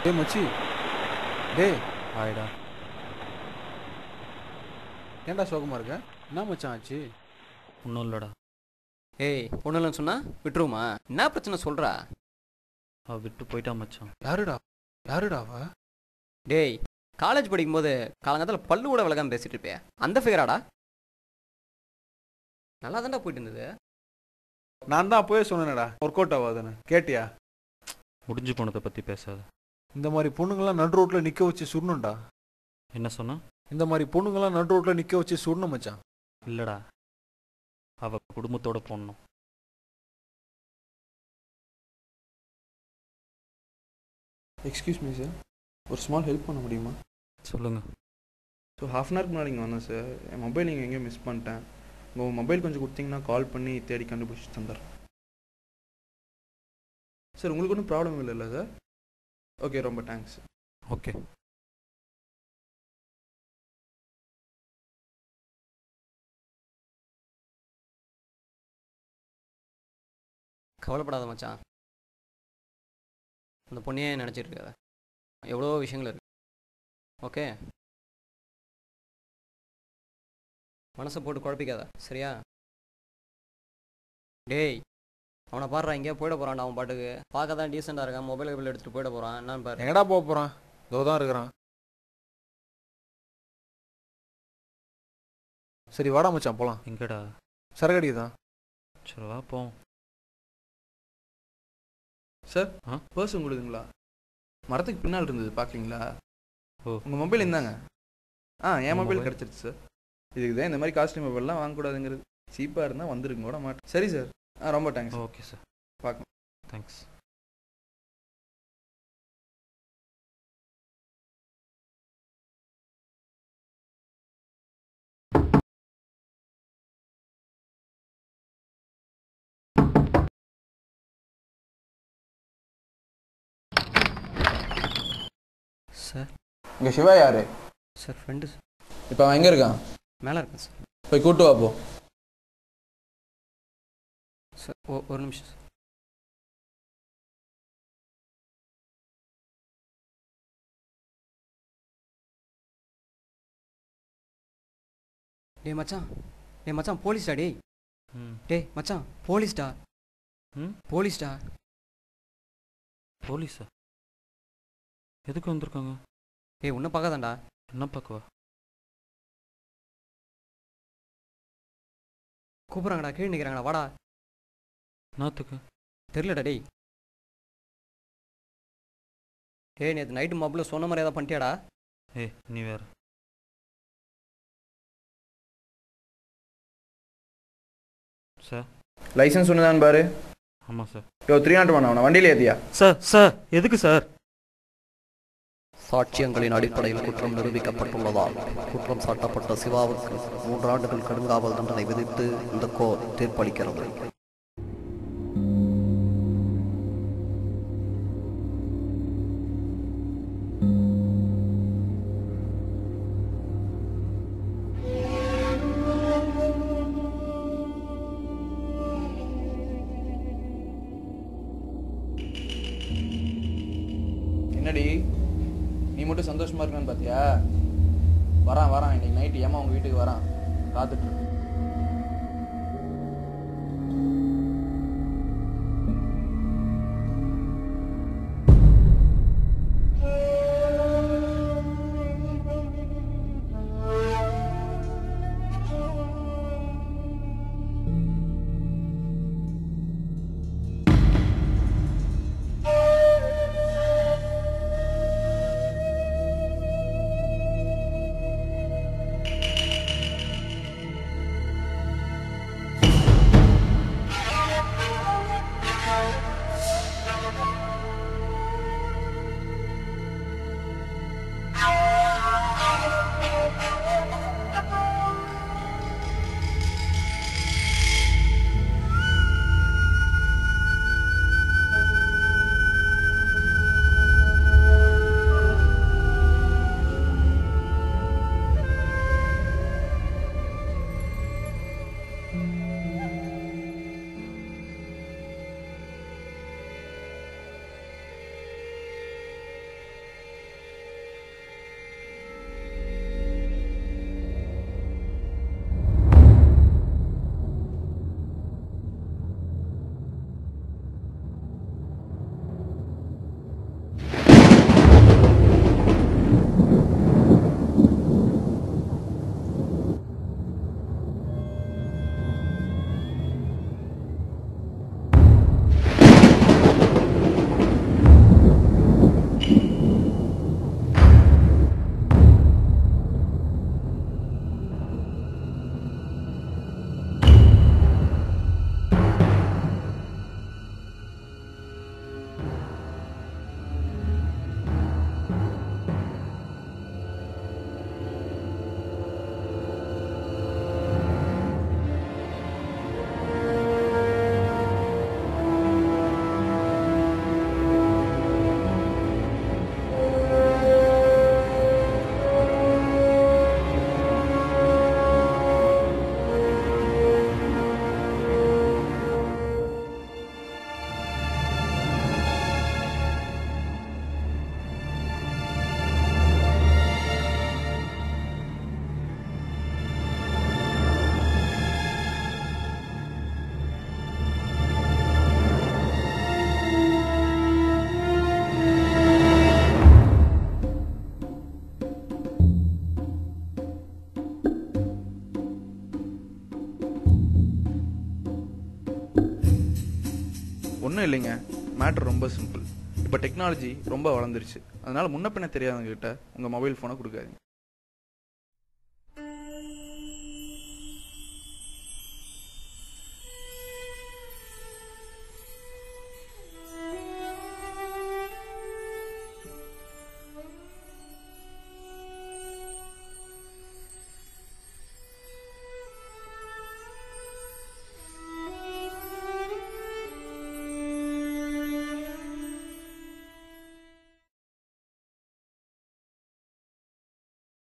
டேய் மச்சி, டேய் ஆயிடா. ஏன்டா சோகமாக இருக்க? என்ன மச்சான் ஆச்சு? ஒன்றும் இல்லைடா. ஏய் ஒன்றும் இல்லைன்னு சொன்னா விட்டுருமா? என்ன பிரச்சனை சொல்கிறா? அவள் விட்டு போயிட்டா மச்சான். யாருடா அவ? டேய் காலேஜ் படிக்கும்போது காலங்காலத்தில் பல்லு கூட விலகாம பேசிட்டு இருப்பே, அந்த ஃபிகராடா? நல்லா தான்டா போயிட்டு இருந்தது. நான் தான் அப்போவே சொன்னேனடா, ஒர்க் அவுட் ஆகாதுன்னு. கேட்டியா? முடிஞ்சு போனதை பற்றி பேசாத. இந்த மாதிரி பொண்ணுங்களாம் நடு ரோட்டில் நிற்க வச்சு சுடணும்டா. என்ன சொன்னா? இந்த மாதிரி பொண்ணுங்களாம் நடு ரோட்டில் நிற்க வச்சு சுடணும் மச்சான். இல்லைடா, அவள் குடும்பத்தோட போடணும். எக்ஸ்கியூஸ் மீ சார், ஒரு ஸ்மால் ஹெல்ப் பண்ண முடியுமா? சொல்லுங்கள். ஸோ ஹாஃப் அன் ஹவருக்கு முன்னாடி இங்கே வந்தேன் சார். என் மொபைல் நீங்கள் எங்கேயும் மிஸ் பண்ணிட்டேன். உங்கள் மொபைல் கொஞ்சம் கொடுத்தீங்கன்னா கால் பண்ணி தேடி கண்டுபிடிச்சி தந்துடுறேன் சார். உங்களுக்கு ஒன்றும் ப்ராப்ளம் இல்லைல்ல சார்? ஓகே, ரொம்ப தேங்க்ஸ். ஓகே. கவலைப்படாத மச்சான், அந்த பொண்ணையே நினச்சிட்டு இருக்காத. எவ்வளோ விஷயங்கள் இருக்கு. ஓகே, மனசை போட்டு குழப்பிக்காத, சரியா? டேய் அவனை பாடுறா, இங்கேயே போயிட போகிறான்டா. அவன் பாட்டுக்கு பார்க்க தான் டீசெண்டாக இருக்கான், மொபைல் எடுத்துகிட்டு போயிட போகிறான். என்னன்னு பாரு. எங்கடா போக போகிறான்? இதோ தான் இருக்கிறான். சரி வாடா மச்சான் போகலாம். எங்கடா? சரகடி தான். சரி வா போம். சார் பர்ஸ் உங்களுதுங்களா? மரத்துக்கு பின்னால் இருந்தது, பார்க்குறீங்களா? ஓ, உங்கள் மொபைல் இருந்தாங்க. என் மொபைல் கிடச்சிருச்சு சார். இதுக்கு தான் இந்த மாதிரி காஸ்ட்லி மொபைல்லாம் வாங்கக்கூடாதுங்கிறது. சீப்பாக இருந்தால் வந்துருங்க கூட மாட்டேன். சரி சார், ரொம்ப தேங்க்ஸ். ஓகே சார், பார்க்கலாம். தேங்க்ஸ். சார் இங்கே சிவா யாரு? Sir friend sir. இப்போ அவன் எங்கே இருக்கான்? மேலே இருக்கேன் சார். போய் கூட்டு வா போ. சார் ஒரு நிமிஷம் சார். டேய் மச்சான் போலீஸ்டா. டேய் மச்சான் போலீஸ்டா. போலீஸ்டா. போலீஸா? எதுக்கு வந்திருக்காங்க? ஏய் உன்னை பார்க்காதான்டா. என்ன பார்க்கவா? கூப்பிட்றாங்கடா, கீழே நிற்கிறாங்கடா, வாடா. நாத்துக்கு தெரிலடா. டேய் நேற்று நைட்டு மொபைலில் சொன்ன மாதிரி ஏதாவது பண்ணிட்டியாடா? ஏய் நீ வேற. சார் லைசன்ஸ் ஒன்று பாரு. ஆமாம் சார். 301 அவனை வண்டியில் ஏற்றியா? சார் எதுக்கு சார்? சாட்சியங்களின் அடிப்படையில் குற்றம் நிரூபிக்கப்பட்டுள்ளதால் குற்றம் சாட்டப்பட்ட சிவாவுக்கு 3 ஆண்டுகள் கடுங்காவல் தண்டனை விதித்து இந்த கோர்ட் தீர்ப்பளிக்கிறது. என்னடி நீ மட்டும் சந்தோஷமா இருக்கான்னு பார்த்தியா? வரான் இன்னைக்கு நைட்டு ஏமா உங்கள் வீட்டுக்கு வரான், காத்துட்டு. இல்லைங்க, மேட்ரு ரொம்ப சிம்பிள். இப்போ டெக்னாலஜி ரொம்ப வளர்ந்துருச்சு. அதனால் முன்ன பின்ன தெரியாதவங்க கிட்ட உங்கள் மொபைல் ஃபோனை கொடுக்காதீங்க.